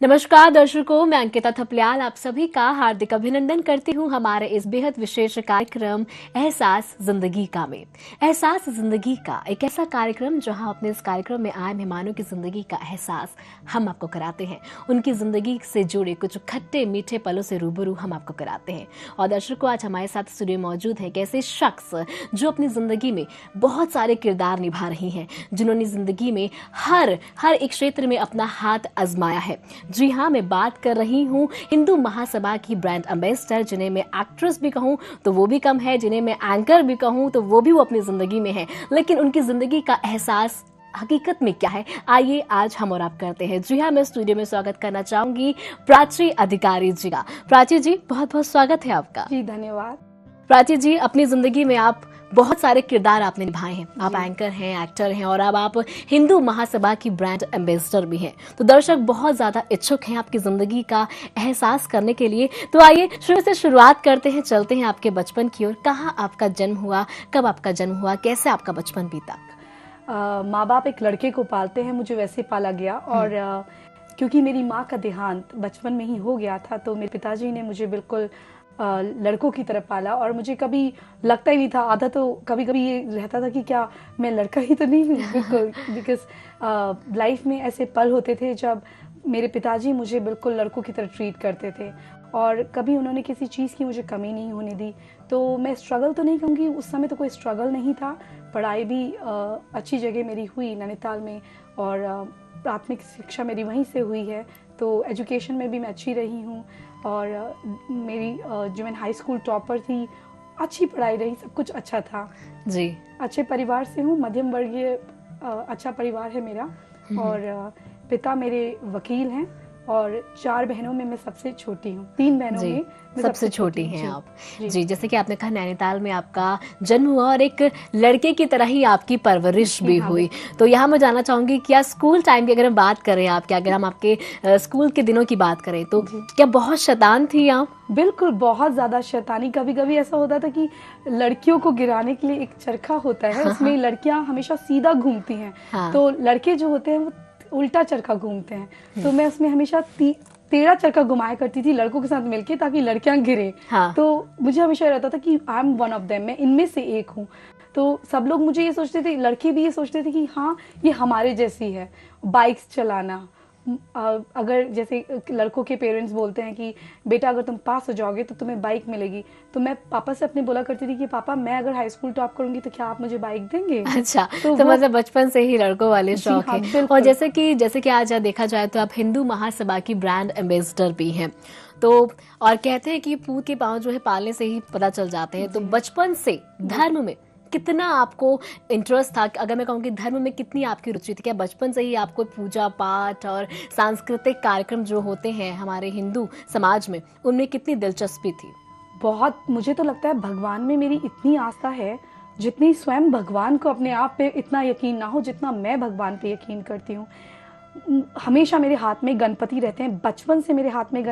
नमस्कार दर्शकों, मैं अंकिता थपलियाल आप सभी का हार्दिक अभिनंदन करती हूँ हमारे इस बेहद विशेष कार्यक्रम एहसास जिंदगी का में। एहसास जिंदगी का एक ऐसा कार्यक्रम जहां अपने इस कार्यक्रम में आए मेहमानों की जिंदगी का एहसास हम आपको कराते हैं, उनकी जिंदगी से जुड़े कुछ खट्टे मीठे पलों से रूबरू हम आपको कराते हैं। और दर्शकों, आज हमारे साथ स्टूडियो मौजूद है एक ऐसे शख्स जो अपनी जिंदगी में बहुत सारे किरदार निभा रही हैं, जिन्होंने जिंदगी में हर एक क्षेत्र में अपना हाथ आजमाया है। जी हाँ, मैं बात कर रही हूँ हिंदू महासभा की ब्रांड एम्बेसडर, जिन्हें मैं एक्ट्रेस भी कहूँ तो वो भी कम है, जिन्हें मैं एंकर भी कहूँ तो वो भी वो अपनी जिंदगी में है। लेकिन उनकी जिंदगी का एहसास हकीकत में क्या है, आइए आज हम और आप करते हैं। जी हाँ, मैं स्टूडियो में स्वागत करना चाहूंगी प्राची अधिकारी जी का। प्राची जी, बहुत बहुत स्वागत है आपका। जी धन्यवाद। प्राची जी, अपनी जिंदगी में आप बहुत सारे किरदार आपने निभाए हैं। आप एंकर हैं, एक्टर हैं और अब आप हिंदू महासभा की ब्रांड एम्बेसडर भी हैं। तो दर्शक बहुत ज्यादा इच्छुक हैं आपकी जिंदगी का एहसास करने के लिए। तो आइए शुरू से शुरुआत करते हैं, चलते हैं आपके बचपन की ओर। कहाँ आपका जन्म हुआ, कब आपका जन्म हुआ, कैसे आपका बचपन बीता? माँ बाप एक लड़के को पालते हैं, मुझे वैसे पाला गया। और क्योंकि मेरी माँ का देहांत बचपन में ही हो गया था, तो मेरे पिताजी ने मुझे बिल्कुल लड़कों की तरफ पाला। और मुझे कभी लगता ही नहीं था, आधा तो कभी कभी ये रहता था कि क्या मैं लड़का ही तो नहीं हूँ, बिल्कुल। बिकॉज लाइफ में ऐसे पल होते थे जब मेरे पिताजी मुझे बिल्कुल लड़कों की तरह ट्रीट करते थे और कभी उन्होंने किसी चीज़ की मुझे कमी नहीं होने दी। तो मैं स्ट्रगल तो नहीं कहूँगी, उस समय तो कोई स्ट्रगल नहीं था। पढ़ाई भी अच्छी जगह मेरी हुई नैनीताल में, और प्राथमिक शिक्षा मेरी वहीं से हुई है। तो एजुकेशन में भी मैं अच्छी रही हूँ। और मेरी जो मैं हाई स्कूल टॉपर थी, अच्छी पढ़ाई रही, सब कुछ अच्छा था जी। अच्छे परिवार से हूँ, मध्यम वर्गीय अच्छा परिवार है मेरा। और पिता मेरे वकील हैं और 4 बहनों में मैं सबसे छोटी हूँ। 3 बहनों में मैं सबसे छोटी हैं आप। जी, जैसे कि आपने कहा नैनीताल में आपका जन्म हुआ और एक लड़के की तरह ही आपकी परवरिश भी हुई। तो यहाँ मैं जानना चाहूंगी, क्या स्कूल टाइम की अगर हम बात करें आपके, अगर हम आपके स्कूल के दिनों की बात करें तो क्या बहुत शैतान थी आप? बिल्कुल, बहुत ज्यादा शैतानी। कभी कभी ऐसा होता था कि लड़कियों को गिराने के लिए एक चरखा होता है, उसमें लड़कियां हमेशा सीधा घूमती हैं। तो लड़के जो होते हैं वो उल्टा चरखा घूमते हैं। तो मैं उसमें हमेशा टेढ़ा चरखा घुमाया करती थी लड़कों के साथ मिलके, ताकि लड़कियां गिरे। तो मुझे हमेशा रहता था कि I am one of them, मैं इनमें से एक हूँ। तो सब लोग मुझे ये सोचते थे, लड़के भी ये सोचते थे कि हाँ ये हमारे जैसी है। बाइक्स चलाना, अगर जैसे लड़कों के पेरेंट्स बोलते हैं कि बेटा अगर तुम पास हो जाओगे तो तुम्हें बाइक मिलेगी, तो मैं पापा से अपने बोला करती थी कि पापा मैं अगर हाई स्कूल टॉप करूंगी तो क्या आप मुझे बाइक देंगे? अच्छा, तो मतलब बचपन से ही लड़कों वाले शौक है। और जैसे कि आज देखा जाए तो आप हिंदू महासभा की ब्रांड एम्बेसडर भी हैं। तो और कहते हैं कि पूत के पांव जो है पालने से ही पता चल जाते हैं। तो बचपन से धर्म में कितना आपको इंटरेस्ट था? अगर मैं कहूँ धर्म में कितनी आपकी रुचि थी? क्या बचपन से ही आपको पूजा पाठ और सांस्कृतिक कार्यक्रम जो होते हैं हमारे हिंदू समाज में, उनमें कितनी दिलचस्पी थी? बहुत। मुझे तो लगता है भगवान में मेरी इतनी आस्था है, जितनी स्वयं भगवान को अपने आप पे इतना यकीन ना हो जितना मैं भगवान पे यकीन करती हूँ। हमेशा मेरे हाथ में गणपति रहते हैं, बचपन से मेरे हाथ में